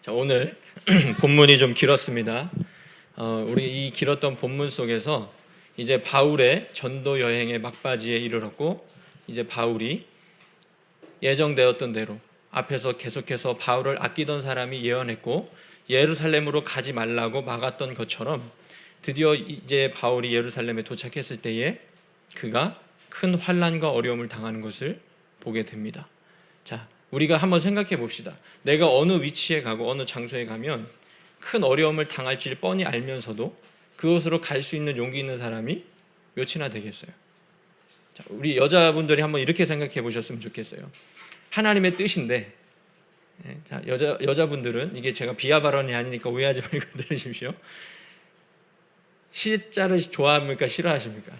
자, 오늘 본문이 좀 길었습니다. 우리 이 길었던 본문 속에서 이제 바울의 전도 여행의 막바지에 이르렀고, 이제 바울이 예정되었던 대로 앞에서 계속해서 바울을 아끼던 사람이 예언했고 예루살렘으로 가지 말라고 막았던 것처럼 드디어 이제 바울이 예루살렘에 도착했을 때에 그가 큰 환난과 어려움을 당하는 것을 보게 됩니다. 자, 우리가 한번 생각해 봅시다. 내가 어느 위치에 가고 어느 장소에 가면 큰 어려움을 당할지 뻔히 알면서도 그곳으로 갈 수 있는 용기 있는 사람이 몇이나 되겠어요? 자, 우리 여자분들이 한번 이렇게 생각해 보셨으면 좋겠어요. 하나님의 뜻인데, 자, 여자분들은 이게 제가 비하 발언이 아니니까 오해하지 말고 들으십시오. 시자를 좋아합니까? 싫어하십니까?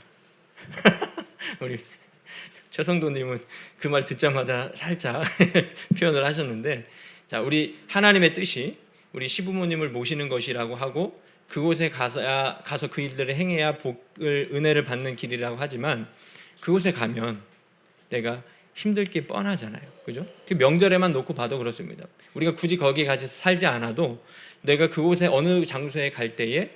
우리 최성도님은 그 말 듣자마자 살짝 표현을 하셨는데, 자, 우리 하나님의 뜻이 우리 시부모님을 모시는 것이라고 하고 그곳에 가서 그 일들을 행해야 복을 은혜를 받는 길이라고 하지만 그곳에 가면 내가 힘들 게 뻔하잖아요, 그죠? 명절에만 놓고 봐도 그렇습니다. 우리가 굳이 거기에 같이 살지 않아도 내가 그곳에 어느 장소에 갈 때에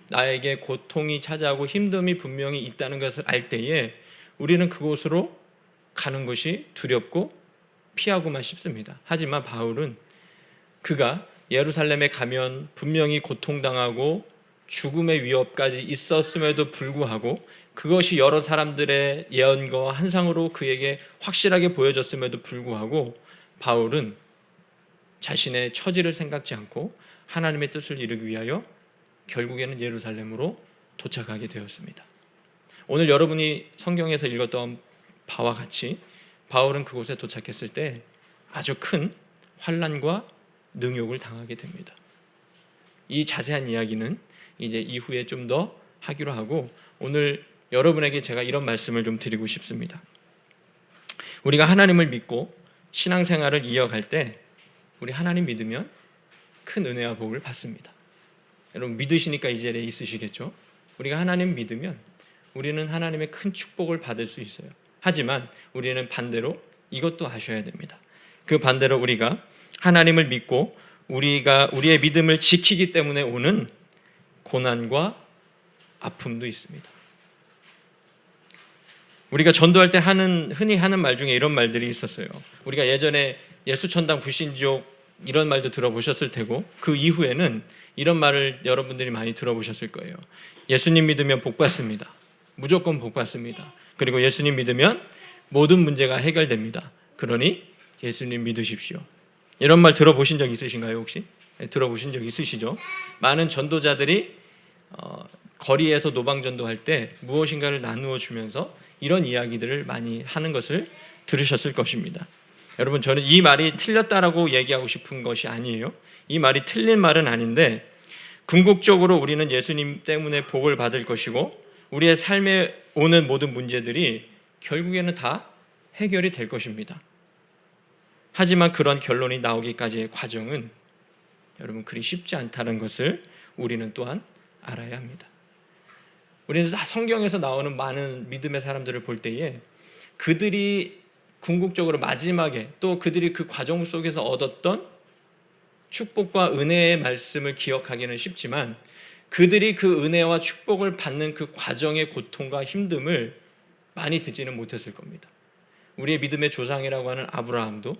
나에게 고통이 찾아오고 힘듦이 분명히 있다는 것을 알 때에 우리는 그곳으로 가는 것이 두렵고 피하고만 싶습니다. 하지만 바울은 그가 예루살렘에 가면 분명히 고통당하고 죽음의 위협까지 있었음에도 불구하고 그것이 여러 사람들의 예언과 환상으로 그에게 확실하게 보여졌음에도 불구하고 바울은 자신의 처지를 생각지 않고 하나님의 뜻을 이루기 위하여 결국에는 예루살렘으로 도착하게 되었습니다. 오늘 여러분이 성경에서 읽었던 바와 같이 바울은 그곳에 도착했을 때 아주 큰 환난과 능욕을 당하게 됩니다. 이 자세한 이야기는 이제 이후에 좀 더 하기로 하고 오늘 여러분에게 제가 이런 말씀을 좀 드리고 싶습니다. 우리가 하나님을 믿고 신앙생활을 이어갈 때 우리 하나님 믿으면 큰 은혜와 복을 받습니다. 여러분 믿으시니까 이 자리에 있으시겠죠? 우리가 하나님 믿으면 우리는 하나님의 큰 축복을 받을 수 있어요. 하지만 우리는 반대로 이것도 아셔야 됩니다. 그 반대로 우리가 하나님을 믿고 우리가 우리의 믿음을 지키기 때문에 오는 고난과 아픔도 있습니다. 우리가 전도할 때 흔히 하는 말 중에 이런 말들이 있었어요. 우리가 예전에 예수천당 불신지옥 이런 말도 들어보셨을 테고 그 이후에는 이런 말을 여러분들이 많이 들어보셨을 거예요. 예수님 믿으면 복 받습니다. 무조건 복 받습니다. 그리고 예수님 믿으면 모든 문제가 해결됩니다. 그러니 예수님 믿으십시오. 이런 말 들어보신 적 있으신가요 혹시? 들어보신 적 있으시죠? 많은 전도자들이 거리에서 노방전도할 때 무엇인가를 나누어 주면서 이런 이야기들을 많이 하는 것을 들으셨을 것입니다. 여러분 저는 이 말이 틀렸다라고 얘기하고 싶은 것이 아니에요. 이 말이 틀린 말은 아닌데 궁극적으로 우리는 예수님 때문에 복을 받을 것이고 우리의 삶에 오는 모든 문제들이 결국에는 다 해결이 될 것입니다. 하지만 그런 결론이 나오기까지의 과정은 여러분 그리 쉽지 않다는 것을 우리는 또한 알아야 합니다. 우리는 성경에서 나오는 많은 믿음의 사람들을 볼 때에 그들이 궁극적으로 마지막에 또 그들이 그 과정 속에서 얻었던 축복과 은혜의 말씀을 기억하기는 쉽지만 그들이 그 은혜와 축복을 받는 그 과정의 고통과 힘듦을 많이 듣지는 못했을 겁니다. 우리의 믿음의 조상이라고 하는 아브라함도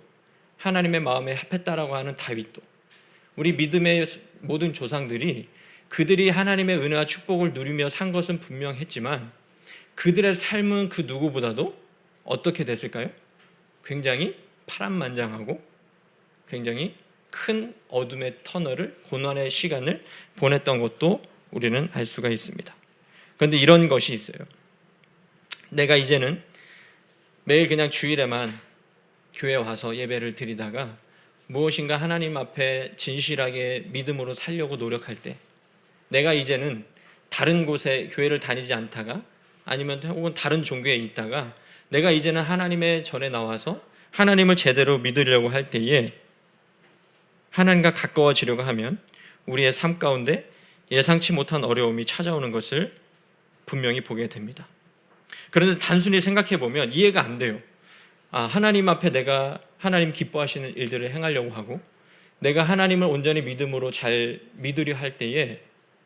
하나님의 마음에 합했다라고 하는 다윗도 우리 믿음의 모든 조상들이 그들이 하나님의 은혜와 축복을 누리며 산 것은 분명했지만 그들의 삶은 그 누구보다도 어떻게 됐을까요? 굉장히 파란만장하고 굉장히 큰 어둠의 터널을 고난의 시간을 보냈던 것도 우리는 알 수가 있습니다. 그런데 이런 것이 있어요. 내가 이제는 매일 그냥 주일에만 교회 와서 예배를 드리다가 무엇인가 하나님 앞에 진실하게 믿음으로 살려고 노력할 때 내가 이제는 다른 곳에 교회를 다니지 않다가 아니면 혹은 다른 종교에 있다가 내가 이제는 하나님의 전에 나와서 하나님을 제대로 믿으려고 할 때에 하나님과 가까워지려고 하면 우리의 삶 가운데 예상치 못한 어려움이 찾아오는 것을 분명히 보게 됩니다. 그런데 단순히 생각해 보면 이해가 안 돼요. 하나님 앞에 내가 하나님 기뻐하시는 일들을 행하려고 하고 내가 하나님을 온전히 믿음으로 잘 믿으려 할 때에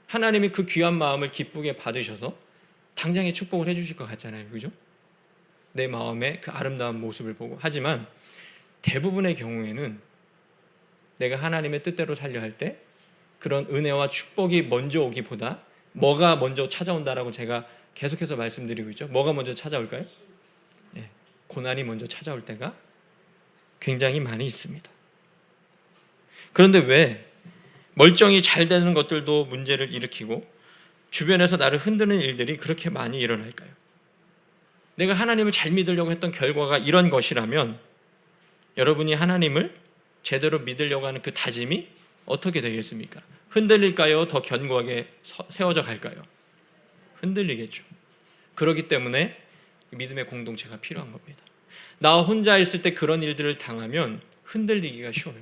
하나님이 그 귀한 마음을 기쁘게 받으셔서 당장에 축복을 해주실 것 같잖아요. 그죠? 내 마음의 그 아름다운 모습을 보고. 하지만 대부분의 경우에는 내가 하나님의 뜻대로 살려 할 때 그런 은혜와 축복이 먼저 오기보다 뭐가 먼저 찾아온다라고 제가 계속해서 말씀드리고 있죠. 뭐가 먼저 찾아올까요? 고난이 먼저 찾아올 때가 굉장히 많이 있습니다. 그런데 왜 멀쩡히 잘 되는 것들도 문제를 일으키고 주변에서 나를 흔드는 일들이 그렇게 많이 일어날까요? 내가 하나님을 잘 믿으려고 했던 결과가 이런 것이라면 여러분이 하나님을 제대로 믿으려고 하는 그 다짐이 어떻게 되겠습니까? 흔들릴까요? 더 견고하게 세워져 갈까요? 흔들리겠죠. 그렇기 때문에 믿음의 공동체가 필요한 겁니다. 나 혼자 있을 때 그런 일들을 당하면 흔들리기가 쉬워요.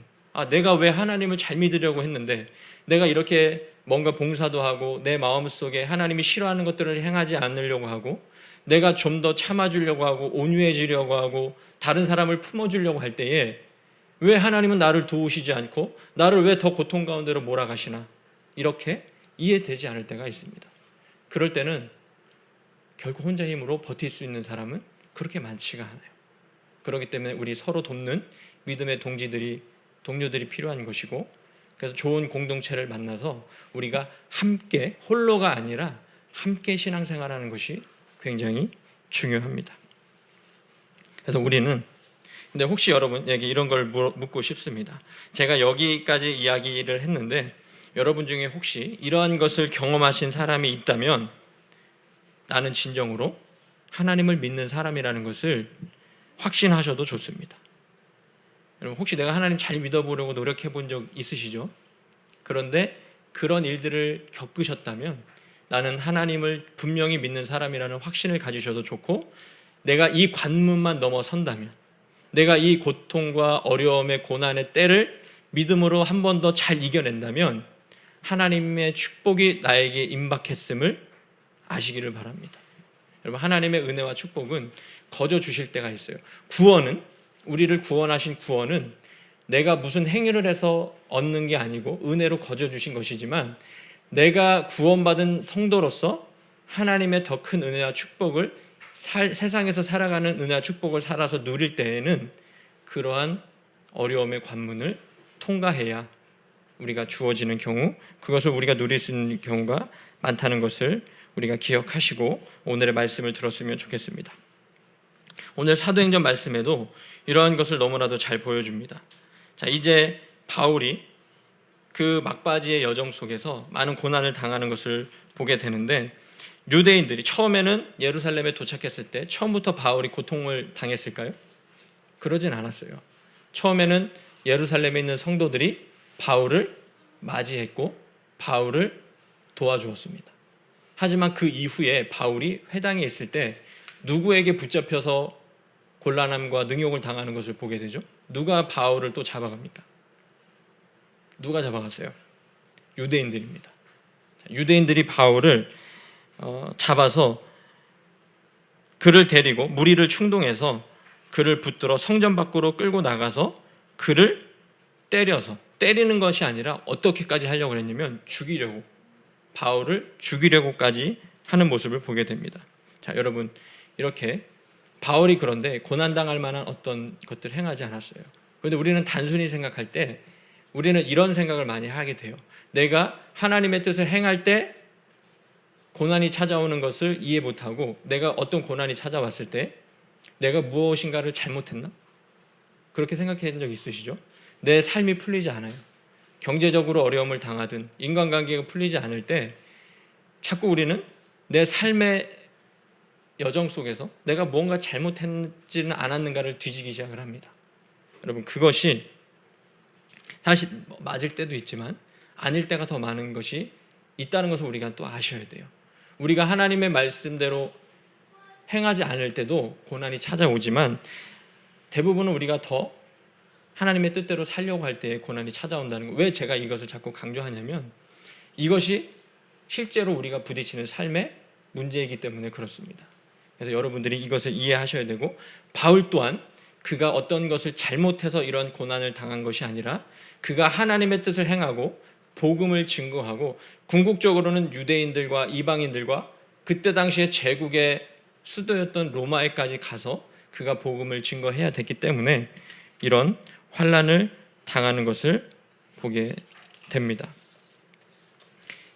내가 왜 하나님을 잘 믿으려고 했는데 내가 이렇게 뭔가 봉사도 하고 내 마음속에 하나님이 싫어하는 것들을 행하지 않으려고 하고 내가 좀 더 참아주려고 하고 온유해지려고 하고 다른 사람을 품어주려고 할 때에 왜 하나님은 나를 도우시지 않고 나를 왜 더 고통 가운데로 몰아가시나, 이렇게 이해되지 않을 때가 있습니다. 그럴 때는 결코 혼자 힘으로 버틸 수 있는 사람은 그렇게 많지가 않아요. 그렇기 때문에 우리 서로 돕는 믿음의 동료들이 필요한 것이고, 그래서 좋은 공동체를 만나서 우리가 함께, 홀로가 아니라 함께 신앙생활하는 것이 굉장히 중요합니다. 그래서 우리는, 근데 혹시 여러분에게 이런 걸 묻고 싶습니다. 제가 여기까지 이야기를 했는데 여러분 중에 혹시 이러한 것을 경험하신 사람이 있다면 나는 진정으로 하나님을 믿는 사람이라는 것을 확신하셔도 좋습니다. 여러분 혹시 내가 하나님 잘 믿어보려고 노력해 본 적 있으시죠? 그런데 그런 일들을 겪으셨다면 나는 하나님을 분명히 믿는 사람이라는 확신을 가지셔도 좋고, 내가 이 관문만 넘어선다면, 내가 이 고통과 어려움의 고난의 때를 믿음으로 한 번 더 잘 이겨낸다면 하나님의 축복이 나에게 임박했음을 아시기를 바랍니다. 여러분, 하나님의 은혜와 축복은 거저 주실 때가 있어요. 구원은, 우리를 구원하신 구원은 내가 무슨 행위를 해서 얻는 게 아니고 은혜로 거저 주신 것이지만, 내가 구원받은 성도로서 하나님의 더 큰 은혜와 축복을 세상에서 살아가는 은혜와 축복을 살아서 누릴 때에는 그러한 어려움의 관문을 통과해야 우리가 주어지는 경우, 그것을 우리가 누릴 수 있는 경우가 많다는 것을 우리가 기억하시고 오늘의 말씀을 들었으면 좋겠습니다. 오늘 사도행전 말씀에도 이러한 것을 너무나도 잘 보여줍니다. 자, 이제 바울이 그 막바지의 여정 속에서 많은 고난을 당하는 것을 보게 되는데, 유대인들이 처음에는 예루살렘에 도착했을 때 처음부터 바울이 고통을 당했을까요? 그러진 않았어요. 처음에는 예루살렘에 있는 성도들이 바울을 맞이했고 바울을 도와주었습니다. 하지만 그 이후에 바울이 회당에 있을 때 누구에게 붙잡혀서 곤란함과 능욕을 당하는 것을 보게 되죠? 누가 바울을 또 잡아갑니까? 누가 잡아갔어요? 유대인들입니다. 유대인들이 바울을 잡아서 그를 데리고 무리를 충동해서 그를 붙들어 성전 밖으로 끌고 나가서 그를 때리는 것이 아니라 어떻게까지 하려고 했냐면 죽이려고, 바울을 죽이려고까지 하는 모습을 보게 됩니다. 자, 여러분, 이렇게 바울이 그런데 고난당할 만한 어떤 것들을 행하지 않았어요. 그런데 우리는 단순히 생각할 때 우리는 이런 생각을 많이 하게 돼요. 내가 하나님의 뜻을 행할 때 고난이 찾아오는 것을 이해 못하고 내가 어떤 고난이 찾아왔을 때 내가 무엇인가를 잘못했나? 그렇게 생각해 본 적 있으시죠? 내 삶이 풀리지 않아요. 경제적으로 어려움을 당하든 인간관계가 풀리지 않을 때 자꾸 우리는 내 삶의 여정 속에서 내가 뭔가 잘못했지는 않았는가를 뒤지기 시작을 합니다. 여러분, 그것이 사실 맞을 때도 있지만 아닐 때가 더 많은 것이 있다는 것을 우리가 또 아셔야 돼요. 우리가 하나님의 말씀대로 행하지 않을 때도 고난이 찾아오지만 대부분은 우리가 더 하나님의 뜻대로 살려고 할 때 고난이 찾아온다는 거. 왜 제가 이것을 자꾸 강조하냐면 이것이 실제로 우리가 부딪히는 삶의 문제이기 때문에 그렇습니다. 그래서 여러분들이 이것을 이해하셔야 되고, 바울 또한 그가 어떤 것을 잘못해서 이런 고난을 당한 것이 아니라 그가 하나님의 뜻을 행하고 복음을 증거하고 궁극적으로는 유대인들과 이방인들과 그때 당시에 제국의 수도였던 로마에까지 가서 그가 복음을 증거해야 됐기 때문에 이런 환난을 당하는 것을 보게 됩니다.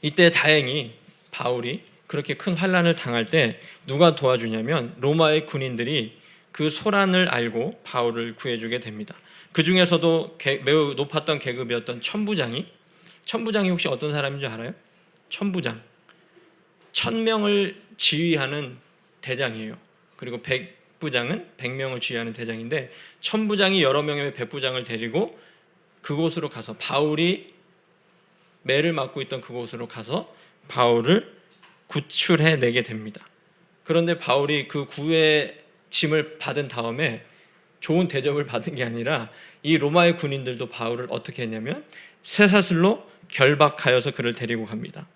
이때 다행히 바울이 그렇게 큰 환난을 당할 때 누가 도와주냐면 로마의 군인들이 그 소란을 알고 바울을 구해주게 됩니다. 그 중에서도 매우 높았던 계급이었던 천부장이 혹시 어떤 사람인 줄 알아요? 천부장. 1000명을 지휘하는 대장이에요. 그리고 백부장은 100명을 지휘하는 대장인데 천부장이 여러 명의 백부장을 데리고 그곳으로 가서 바울이 매를 맞고 있던 그곳으로 가서 바울을 구출해내게 됩니다. 그런데 바울이 그 구의 짐을 받은 다음에 좋은 대접을 받은 게 아니라 이 로마의 군인들도 바울을 어떻게 했냐면 쇠사슬로 결박하여서 그를 데리고 갑니다.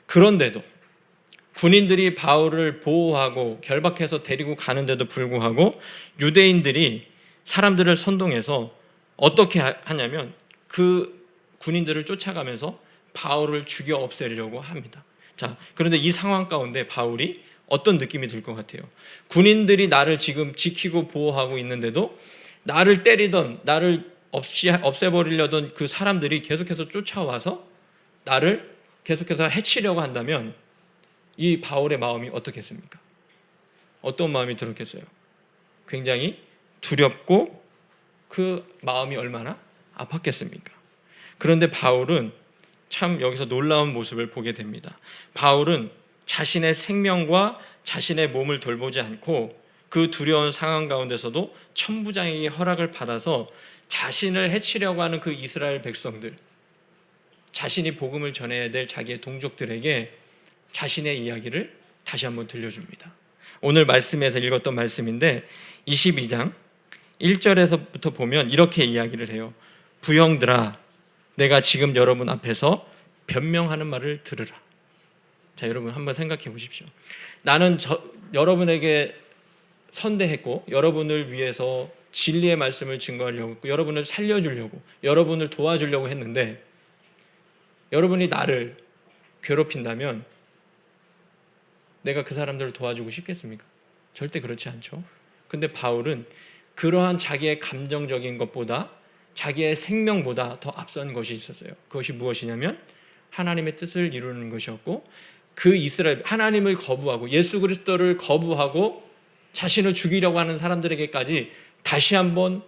그런데도 군인들이 바울을 보호하고 결박해서 데리고 가는데도 불구하고 유대인들이 사람들을 선동해서 어떻게 하냐면 그 군인들을 쫓아가면서 바울을 죽여 없애려고 합니다. 자, 그런데 이 상황 가운데 바울이 어떤 느낌이 들 것 같아요? 군인들이 나를 지금 지키고 보호하고 있는데도 나를 때리던, 나를 없애버리려던 그 사람들이 계속해서 쫓아와서 나를 계속해서 해치려고 한다면 이 바울의 마음이 어떻겠습니까? 어떤 마음이 들었겠어요? 굉장히 두렵고 그 마음이 얼마나 아팠겠습니까? 그런데 바울은 참 여기서 놀라운 모습을 보게 됩니다. 바울은 자신의 생명과 자신의 몸을 돌보지 않고 그 두려운 상황 가운데서도 천부장에게 허락을 받아서 자신을 해치려고 하는 그 이스라엘 백성들, 자신이 복음을 전해야 될 자기의 동족들에게 자신의 이야기를 다시 한번 들려줍니다. 오늘 말씀에서 읽었던 말씀인데 22장 1절에서부터 보면 이렇게 이야기를 해요. 부형들아, 내가 지금 여러분 앞에서 변명하는 말을 들으라. 자, 여러분 한번 생각해 보십시오. 나는 여러분에게 선대했고 여러분을 위해서 진리의 말씀을 증거하려고 했고 여러분을 살려주려고 여러분을 도와주려고 했는데 여러분이 나를 괴롭힌다면 내가 그 사람들을 도와주고 싶겠습니까? 절대 그렇지 않죠. 근데 바울은 그러한 자기의 감정적인 것보다 자기의 생명보다 더 앞선 것이 있었어요. 그것이 무엇이냐면 하나님의 뜻을 이루는 것이었고 그 이스라엘 하나님을 거부하고 예수 그리스도를 거부하고 자신을 죽이려고 하는 사람들에게까지 다시 한번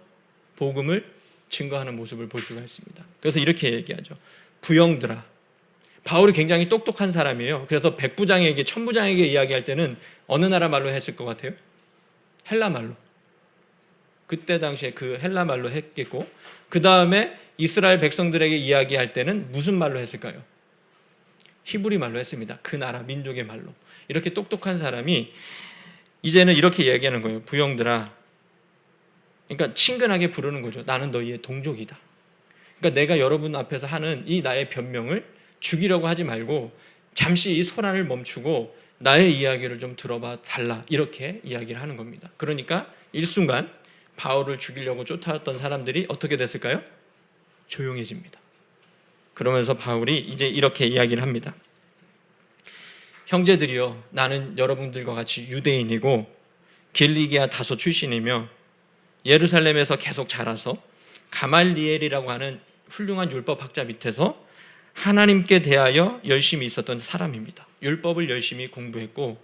복음을 증거하는 모습을 볼 수가 있습니다. 그래서 이렇게 얘기하죠. 부형들아. 바울이 굉장히 똑똑한 사람이에요. 그래서 백부장에게 천부장에게 이야기할 때는 어느 나라 말로 했을 것 같아요? 헬라 말로. 그때 당시에 그 헬라 말로 했겠고 그 다음에 이스라엘 백성들에게 이야기할 때는 무슨 말로 했을까요? 히브리 말로 했습니다. 그 나라 민족의 말로. 이렇게 똑똑한 사람이 이제는 이렇게 이야기하는 거예요. 부형들아. 그러니까 친근하게 부르는 거죠. 나는 너희의 동족이다. 그러니까 내가 여러분 앞에서 하는 이 나의 변명을 죽이려고 하지 말고 잠시 이 소란을 멈추고 나의 이야기를 좀 들어봐 달라. 이렇게 이야기를 하는 겁니다. 그러니까 일순간 바울을 죽이려고 쫓아왔던 사람들이 어떻게 됐을까요? 조용해집니다. 그러면서 바울이 이제 이렇게 이야기를 합니다. 형제들이여, 나는 여러분들과 같이 유대인이고 길리기아 다소 출신이며 예루살렘에서 계속 자라서 가말리엘이라고 하는 훌륭한 율법학자 밑에서 하나님께 대하여 열심히 있었던 사람입니다. 율법을 열심히 공부했고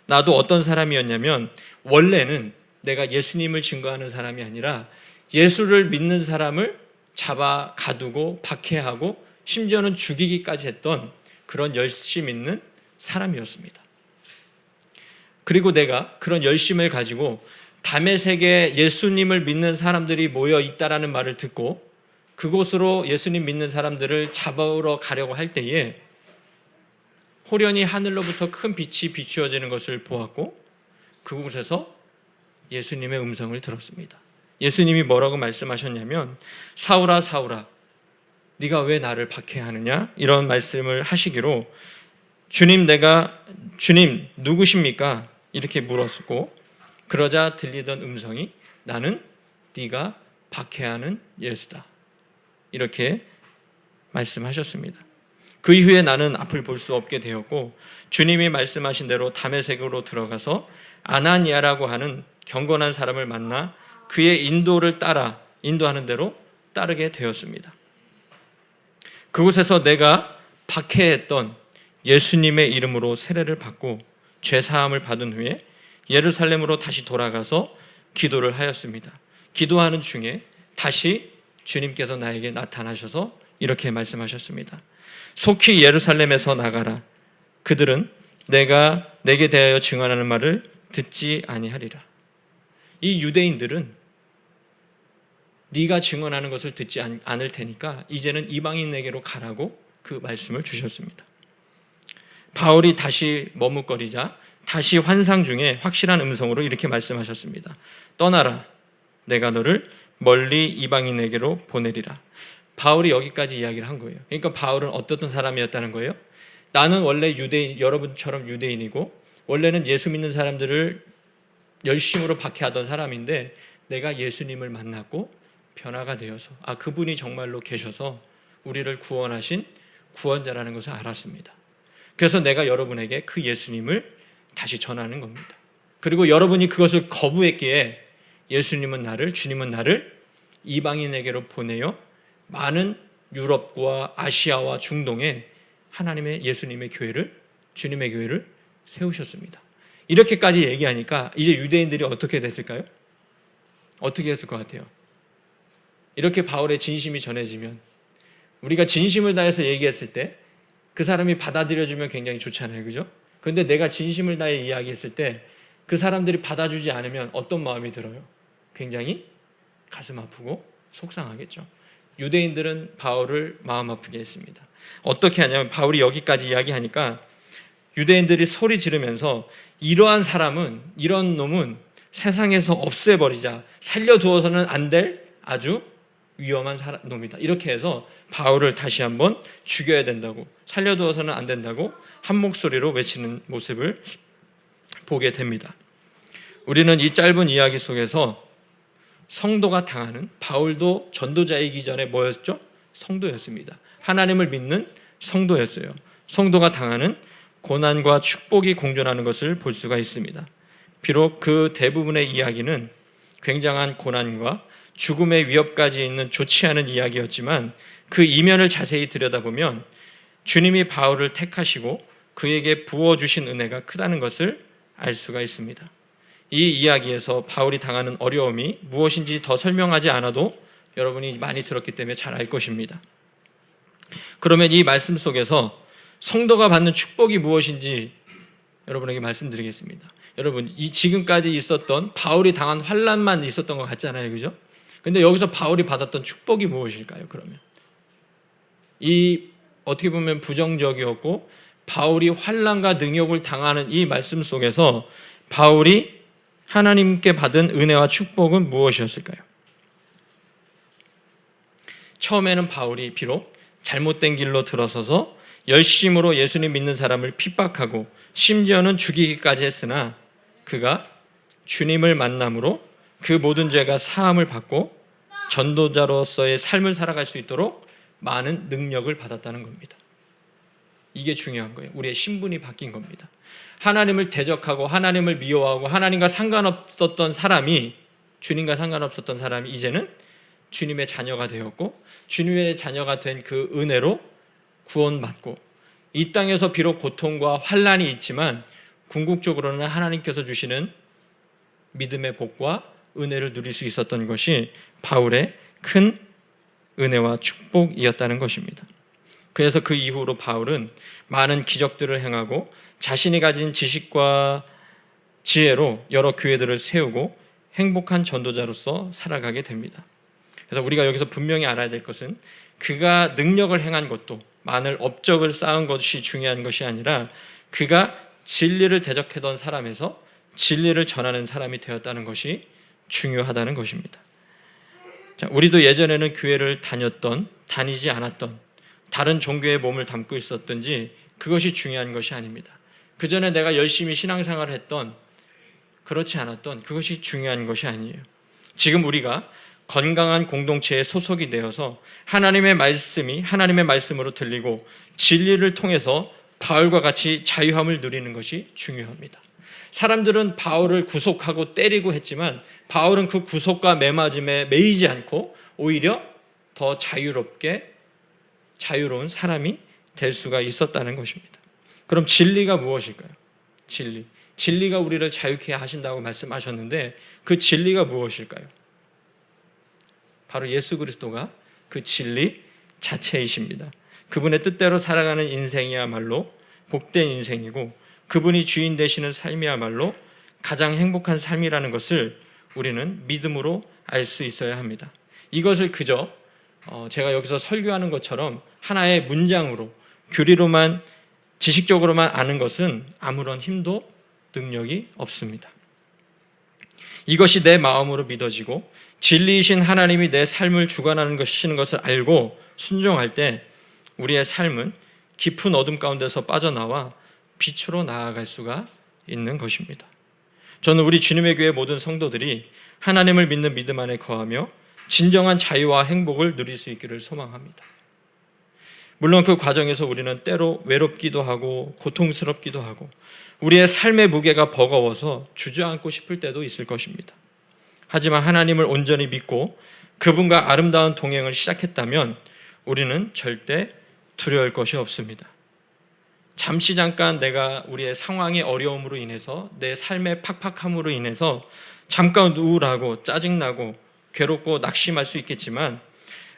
나도 어떤 사람이었냐면 원래는 내가 예수님을 증거하는 사람이 아니라 예수를 믿는 사람을 잡아 가두고 박해하고 심지어는 죽이기까지 했던 그런 열심 있는 사람이었습니다. 그리고 내가 그런 열심을 가지고 다메섹에 예수님을 믿는 사람들이 모여 있다라는 말을 듣고 그곳으로 예수님 믿는 사람들을 잡으러 가려고 할 때에 호련히 하늘로부터 큰 빛이 비추어지는 것을 보았고 그곳에서 예수님의 음성을 들었습니다. 예수님이 뭐라고 말씀하셨냐면 사울아 사울아 네가 왜 나를 박해하느냐 이런 말씀을 하시기로 주님 누구십니까? 이렇게 물었고 그러자 들리던 음성이 나는 네가 박해하는 예수다. 이렇게 말씀하셨습니다. 그 이후에 나는 앞을 볼 수 없게 되었고 주님이 말씀하신 대로 다메섹으로 들어가서 아나니아라고 하는 경건한 사람을 만나 그의 인도를 따라 인도하는 대로 따르게 되었습니다. 그곳에서 내가 박해했던 예수님의 이름으로 세례를 받고 죄사함을 받은 후에 예루살렘으로 다시 돌아가서 기도를 하였습니다. 기도하는 중에 다시 주님께서 나에게 나타나셔서 이렇게 말씀하셨습니다. 속히 예루살렘에서 나가라. 그들은 내가 내게 대하여 증언하는 말을 듣지 아니하리라. 이 유대인들은 네가 증언하는 것을 듣지 않을 테니까 이제는 이방인에게로 가라고 그 말씀을 주셨습니다. 바울이 다시 머뭇거리자 다시 환상 중에 확실한 음성으로 이렇게 말씀하셨습니다. 떠나라. 내가 너를 멀리 이방인에게로 보내리라. 바울이 여기까지 이야기를 한 거예요. 그러니까 바울은 어떤 사람이었다는 거예요? 나는 원래 유대인, 여러분처럼 유대인이고 원래는 예수 믿는 사람들을 열심으로 박해하던 사람인데 내가 예수님을 만났고 변화가 되어서 그분이 정말로 계셔서 우리를 구원하신 구원자라는 것을 알았습니다. 그래서 내가 여러분에게 그 예수님을 다시 전하는 겁니다. 그리고 여러분이 그것을 거부했기에 주님은 나를 이방인에게로 보내어 많은 유럽과 아시아와 중동에 하나님의 예수님의 교회를, 주님의 교회를 세우셨습니다. 이렇게까지 얘기하니까 이제 유대인들이 어떻게 됐을까요? 어떻게 했을 것 같아요? 이렇게 바울의 진심이 전해지면 우리가 진심을 다해서 얘기했을 때 그 사람이 받아들여주면 굉장히 좋잖아요. 그죠? 그런데 내가 진심을 다해 이야기했을 때 그 사람들이 받아주지 않으면 어떤 마음이 들어요? 굉장히 가슴 아프고 속상하겠죠. 유대인들은 바울을 마음 아프게 했습니다. 어떻게 하냐면 바울이 여기까지 이야기하니까 유대인들이 소리 지르면서 이러한 사람은, 이런 놈은 세상에서 없애버리자, 살려두어서는 안 될 아주 위험한 놈이다. 이렇게 해서 바울을 다시 한번 죽여야 된다고, 살려두어서는 안 된다고 한 목소리로 외치는 모습을 보게 됩니다. 우리는 이 짧은 이야기 속에서 성도가 당하는, 바울도 전도자이기 전에 뭐였죠? 성도였습니다. 하나님을 믿는 성도였어요. 성도가 당하는 고난과 축복이 공존하는 것을 볼 수가 있습니다. 비록 그 대부분의 이야기는 굉장한 고난과 죽음의 위협까지 있는 좋지 않은 이야기였지만 그 이면을 자세히 들여다보면 주님이 바울을 택하시고 그에게 부어주신 은혜가 크다는 것을 알 수가 있습니다. 이 이야기에서 바울이 당하는 어려움이 무엇인지 더 설명하지 않아도 여러분이 많이 들었기 때문에 잘 알 것입니다. 그러면 이 말씀 속에서 성도가 받는 축복이 무엇인지 여러분에게 말씀드리겠습니다. 여러분, 이 지금까지 있었던 바울이 당한 환난만 있었던 것 같잖아요. 그죠? 근데 여기서 바울이 받았던 축복이 무엇일까요? 그러면 이 어떻게 보면 부정적이었고 바울이 환난과 능욕을 당하는 이 말씀 속에서 바울이 하나님께 받은 은혜와 축복은 무엇이었을까요? 처음에는 바울이 비록 잘못된 길로 들어서서 열심으로 예수님 믿는 사람을 핍박하고 심지어는 죽이기까지 했으나 그가 주님을 만남으로 그 모든 죄가 사함을 받고 전도자로서의 삶을 살아갈 수 있도록 많은 능력을 받았다는 겁니다. 이게 중요한 거예요. 우리의 신분이 바뀐 겁니다. 하나님을 대적하고 하나님을 미워하고 하나님과 상관없었던 사람이, 주님과 상관없었던 사람이 이제는 주님의 자녀가 되었고 주님의 자녀가 된 그 은혜로 구원받고 이 땅에서 비록 고통과 환난이 있지만 궁극적으로는 하나님께서 주시는 믿음의 복과 은혜를 누릴 수 있었던 것이 바울의 큰 은혜와 축복이었다는 것입니다. 그래서 그 이후로 바울은 많은 기적들을 행하고 자신이 가진 지식과 지혜로 여러 교회들을 세우고 행복한 전도자로서 살아가게 됩니다. 그래서 우리가 여기서 분명히 알아야 될 것은 그가 능력을 행한 것도, 많은 업적을 쌓은 것이 중요한 것이 아니라 그가 진리를 대적하던 사람에서 진리를 전하는 사람이 되었다는 것이 중요하다는 것입니다. 자, 우리도 예전에는 교회를 다니지 않았던, 다른 종교에 몸을 담고 있었든지 그것이 중요한 것이 아닙니다. 그 전에 내가 열심히 신앙생활을 했던, 그렇지 않았던, 그것이 중요한 것이 아니에요. 지금 우리가 건강한 공동체에 소속이 되어서 하나님의 말씀으로 들리고 진리를 통해서 바울과 같이 자유함을 누리는 것이 중요합니다. 사람들은 바울을 구속하고 때리고 했지만 바울은 그 구속과 매맞음에 매이지 않고 오히려 더 자유로운 사람이 될 수가 있었다는 것입니다. 그럼 진리가 무엇일까요? 진리가 우리를 자유케 하신다고 말씀하셨는데 그 진리가 무엇일까요? 바로 예수 그리스도가 그 진리 자체이십니다. 그분의 뜻대로 살아가는 인생이야말로 복된 인생이고 그분이 주인 되시는 삶이야말로 가장 행복한 삶이라는 것을 우리는 믿음으로 알 수 있어야 합니다. 이것을 그저 제가 여기서 설교하는 것처럼 하나의 문장으로 교리로만 지식적으로만 아는 것은 아무런 힘도 능력이 없습니다. 이것이 내 마음으로 믿어지고 진리이신 하나님이 내 삶을 주관하는 것을 알고 순종할 때 우리의 삶은 깊은 어둠 가운데서 빠져나와 빛으로 나아갈 수가 있는 것입니다. 저는 우리 주님의 교회 모든 성도들이 하나님을 믿는 믿음 안에 거하며 진정한 자유와 행복을 누릴 수 있기를 소망합니다. 물론 그 과정에서 우리는 때로 외롭기도 하고 고통스럽기도 하고 우리의 삶의 무게가 버거워서 주저앉고 싶을 때도 있을 것입니다. 하지만 하나님을 온전히 믿고 그분과 아름다운 동행을 시작했다면 우리는 절대 두려울 것이 없습니다. 잠시 잠깐 내가 우리의 상황의 어려움으로 인해서 내 삶의 팍팍함으로 인해서 잠깐 우울하고 짜증나고 괴롭고 낙심할 수 있겠지만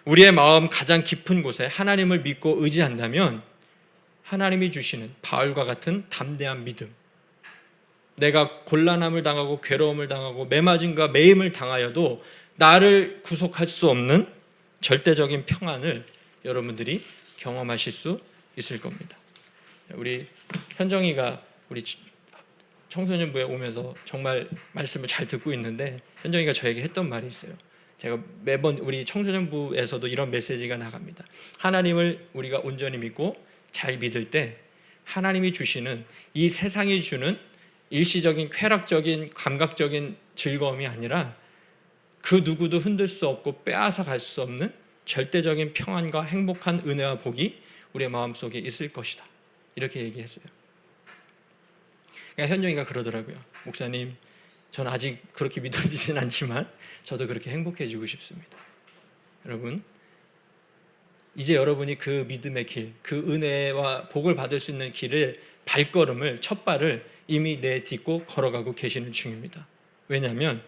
우리의 마음 가장 깊은 곳에 하나님을 믿고 의지한다면 하나님이 주시는 바울과 같은 담대한 믿음, 내가 곤란함을 당하고 괴로움을 당하고 매맞음과 매임을 당하여도 나를 구속할 수 없는 절대적인 평안을 여러분들이 경험하실 수 있을 겁니다. 우리 현정이가 우리 청소년부에 오면서 정말 말씀을 잘 듣고 있는데 현정이가 저에게 했던 말이 있어요. 제가 매번 우리 청소년부에서도 이런 메시지가 나갑니다. 하나님을 우리가 온전히 믿고 잘 믿을 때 하나님이 주시는 이 세상이 주는 일시적인 쾌락적인 감각적인 즐거움이 아니라 그 누구도 흔들 수 없고 빼앗아 갈 수 없는 절대적인 평안과 행복한 은혜와 복이 우리의 마음속에 있을 것이다. 이렇게 얘기했어요. 그러니까 현정이가 그러더라고요. 목사님, 저는 아직 그렇게 믿어지진 않지만 저도 그렇게 행복해지고 싶습니다. 여러분, 이제 여러분이 그 믿음의 길, 그 은혜와 복을 받을 수 있는 길을 첫 발을 이미 내딛고 걸어가고 계시는 중입니다. 왜냐하면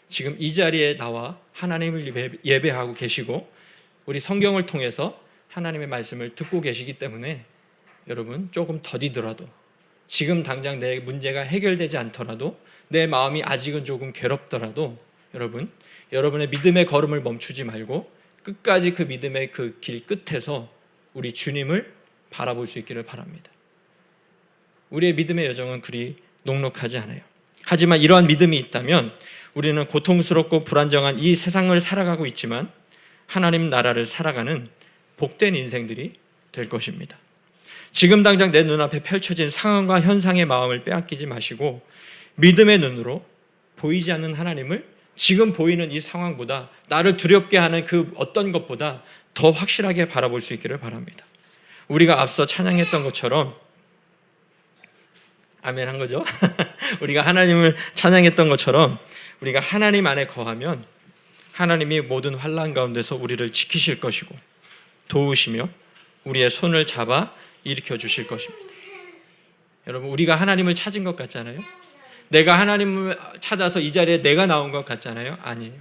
지금 이 자리에 나와 하나님을 예배하고 계시고 우리 성경을 통해서 하나님의 말씀을 듣고 계시기 때문에 여러분 조금 더디더라도 지금 당장 내 문제가 해결되지 않더라도 내 마음이 아직은 조금 괴롭더라도 여러분의 믿음의 걸음을 멈추지 말고 끝까지 그 믿음의 그 길 끝에서 우리 주님을 바라볼 수 있기를 바랍니다. 우리의 믿음의 여정은 그리 녹록하지 않아요. 하지만 이러한 믿음이 있다면 우리는 고통스럽고 불안정한 이 세상을 살아가고 있지만 하나님 나라를 살아가는 복된 인생들이 될 것입니다. 지금 당장 내 눈앞에 펼쳐진 상황과 현상의 마음을 빼앗기지 마시고 믿음의 눈으로 보이지 않는 하나님을 지금 보이는 이 상황보다 나를 두렵게 하는 그 어떤 것보다 더 확실하게 바라볼 수 있기를 바랍니다. 우리가 앞서 찬양했던 것처럼 아멘 한 거죠? 우리가 하나님을 찬양했던 것처럼 우리가 하나님 안에 거하면 하나님이 모든 환난 가운데서 우리를 지키실 것이고 도우시며 우리의 손을 잡아 일으켜 주실 것입니다. 여러분, 우리가 하나님을 찾은 것 같잖아요. 내가 하나님을 찾아서 이 자리에 내가 나온 것 같잖아요. 아니에요.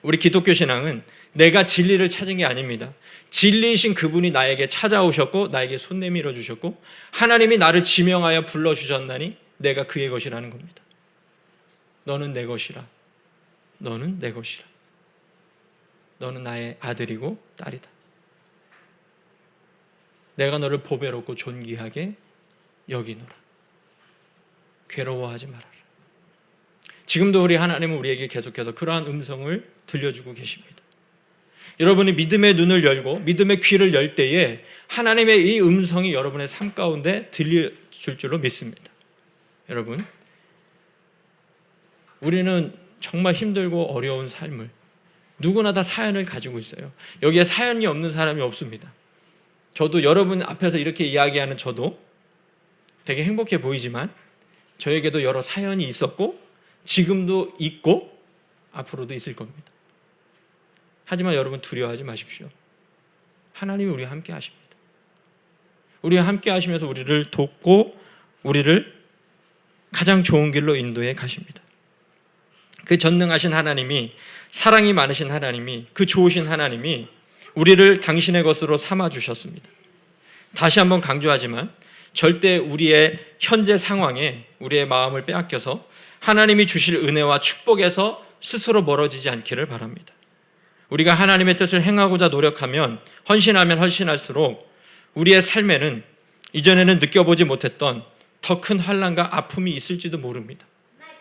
우리 기독교 신앙은 내가 진리를 찾은 게 아닙니다. 진리이신 그분이 나에게 찾아오셨고 나에게 손 내밀어 주셨고 하나님이 나를 지명하여 불러주셨나니 내가 그의 것이라는 겁니다. 너는 내 것이라. 너는 내 것이라. 너는 나의 아들이고 딸이다. 내가 너를 보배롭고 존귀하게 여기노라. 괴로워하지 말아라. 지금도 우리 하나님은 우리에게 계속해서 그러한 음성을 들려주고 계십니다. 여러분이 믿음의 눈을 열고 믿음의 귀를 열 때에 하나님의 이 음성이 여러분의 삶 가운데 들려줄 줄로 믿습니다. 여러분, 우리는 정말 힘들고 어려운 삶을 누구나 다 사연을 가지고 있어요. 여기에 사연이 없는 사람이 없습니다. 저도 여러분 앞에서 이렇게 이야기하는 저도 되게 행복해 보이지만 저에게도 여러 사연이 있었고 지금도 있고 앞으로도 있을 겁니다. 하지만 여러분 두려워하지 마십시오. 하나님이 우리와 함께 하십니다. 우리와 함께 하시면서 우리를 돕고 우리를 가장 좋은 길로 인도해 가십니다. 그 전능하신 하나님이, 사랑이 많으신 하나님이, 그 좋으신 하나님이 우리를 당신의 것으로 삼아 주셨습니다. 다시 한번 강조하지만 절대 우리의 현재 상황에 우리의 마음을 빼앗겨서 하나님이 주실 은혜와 축복에서 스스로 멀어지지 않기를 바랍니다. 우리가 하나님의 뜻을 행하고자 노력하면, 헌신하면 헌신할수록 우리의 삶에는 이전에는 느껴보지 못했던 더 큰 환난과 아픔이 있을지도 모릅니다.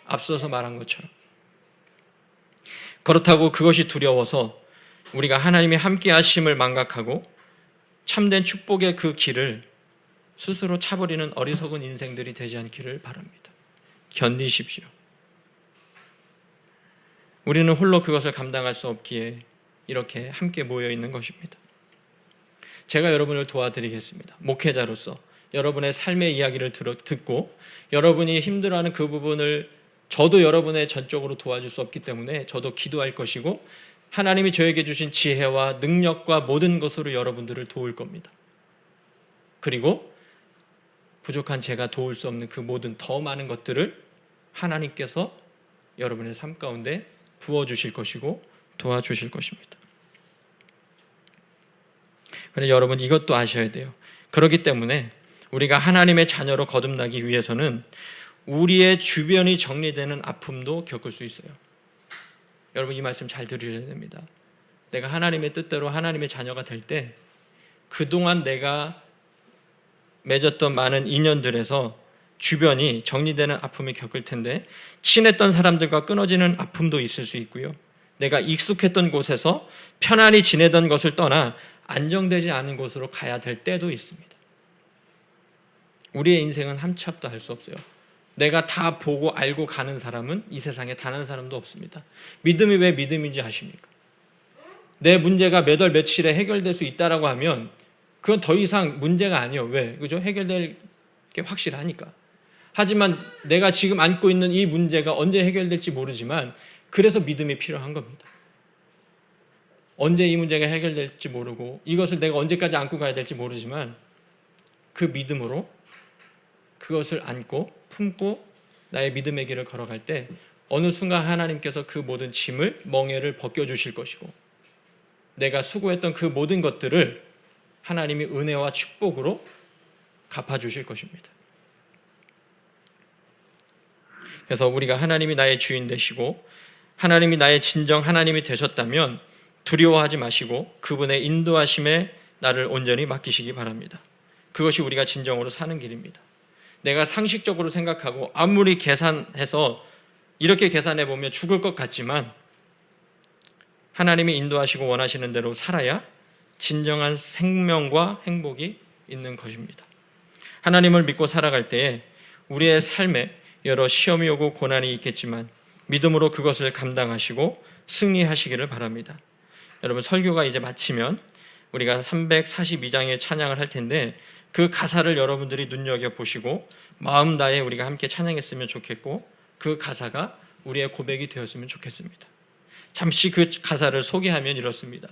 앞서서 말한 것처럼. 그렇다고 그것이 두려워서 우리가 하나님이 함께 하심을 망각하고 참된 축복의 그 길을 스스로 차버리는 어리석은 인생들이 되지 않기를 바랍니다. 견디십시오. 우리는 홀로 그것을 감당할 수 없기에 이렇게 함께 모여 있는 것입니다. 제가 여러분을 도와드리겠습니다. 목회자로서 여러분의 삶의 이야기를 듣고 여러분이 힘들어하는 그 부분을 저도 여러분의 전적으로 도와줄 수 없기 때문에 저도 기도할 것이고 하나님이 저에게 주신 지혜와 능력과 모든 것으로 여러분들을 도울 겁니다. 그리고 부족한 제가 도울 수 없는 그 모든 더 많은 것들을 하나님께서 여러분의 삶 가운데 부어주실 것이고 도와주실 것입니다. 그런데 여러분 이것도 아셔야 돼요. 그렇기 때문에 우리가 하나님의 자녀로 거듭나기 위해서는 우리의 주변이 정리되는 아픔도 겪을 수 있어요. 여러분 이 말씀 잘 들으셔야 됩니다. 내가 하나님의 뜻대로 하나님의 자녀가 될 때 그동안 내가 맺었던 많은 인연들에서 주변이 정리되는 아픔을 겪을 텐데 친했던 사람들과 끊어지는 아픔도 있을 수 있고요. 내가 익숙했던 곳에서 편안히 지내던 것을 떠나 안정되지 않은 곳으로 가야 될 때도 있습니다. 우리의 인생은 한 치 앞도 할 수 없어요. 내가 다 보고 알고 가는 사람은 이 세상에 단 한 사람도 없습니다. 믿음이 왜 믿음인지 아십니까? 내 문제가 몇 월 며칠에 해결될 수 있다라고 하면 그건 더 이상 문제가 아니에요. 왜? 그죠? 해결될 게 확실하니까. 하지만 내가 지금 안고 있는 이 문제가 언제 해결될지 모르지만 그래서 믿음이 필요한 겁니다. 언제 이 문제가 해결될지 모르고 이것을 내가 언제까지 안고 가야 될지 모르지만 그 믿음으로 그것을 안고 품고 나의 믿음의 길을 걸어갈 때 어느 순간 하나님께서 그 모든 짐을, 멍에를 벗겨주실 것이고 내가 수고했던 그 모든 것들을 하나님이 은혜와 축복으로 갚아주실 것입니다. 그래서 우리가 하나님이 나의 주인 되시고 하나님이 나의 진정 하나님이 되셨다면 두려워하지 마시고 그분의 인도하심에 나를 온전히 맡기시기 바랍니다. 그것이 우리가 진정으로 사는 길입니다. 내가 상식적으로 생각하고 아무리 계산해서 이렇게 계산해 보면 죽을 것 같지만 하나님이 인도하시고 원하시는 대로 살아야 진정한 생명과 행복이 있는 것입니다. 하나님을 믿고 살아갈 때에 우리의 삶에 여러 시험이 오고 고난이 있겠지만 믿음으로 그것을 감당하시고 승리하시기를 바랍니다. 여러분 설교가 이제 마치면 우리가 342장의 찬양을 할 텐데 그 가사를 여러분들이 눈여겨보시고 마음 다해 우리가 함께 찬양했으면 좋겠고 그 가사가 우리의 고백이 되었으면 좋겠습니다. 잠시 그 가사를 소개하면 이렇습니다.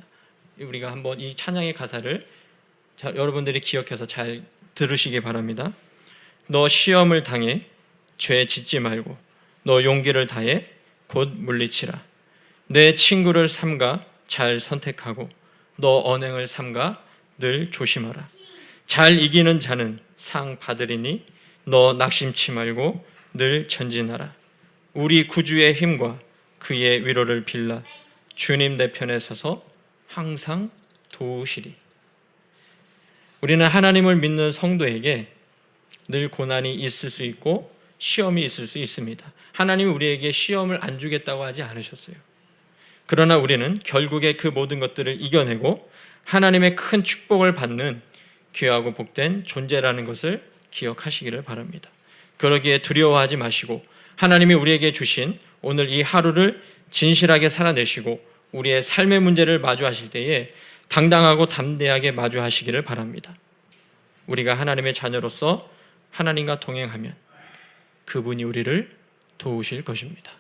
우리가 한번 이 찬양의 가사를 여러분들이 기억해서 잘 들으시기 바랍니다. 너 시험을 당해 죄 짓지 말고 너 용기를 다해 곧 물리치라. 내 친구를 삼가 잘 선택하고 너 언행을 삼가 늘 조심하라. 잘 이기는 자는 상 받으리니 너 낙심치 말고 늘 전진하라. 우리 구주의 힘과 그의 위로를 빌라 주님 내 편에 서서 항상 도우시리. 우리는 하나님을 믿는 성도에게 늘 고난이 있을 수 있고 시험이 있을 수 있습니다. 하나님이 우리에게 시험을 안 주겠다고 하지 않으셨어요. 그러나 우리는 결국에 그 모든 것들을 이겨내고 하나님의 큰 축복을 받는 귀하고 복된 존재라는 것을 기억하시기를 바랍니다. 그러기에 두려워하지 마시고 하나님이 우리에게 주신 오늘 이 하루를 진실하게 살아내시고 우리의 삶의 문제를 마주하실 때에 당당하고 담대하게 마주하시기를 바랍니다. 우리가 하나님의 자녀로서 하나님과 동행하면 그분이 우리를 도우실 것입니다.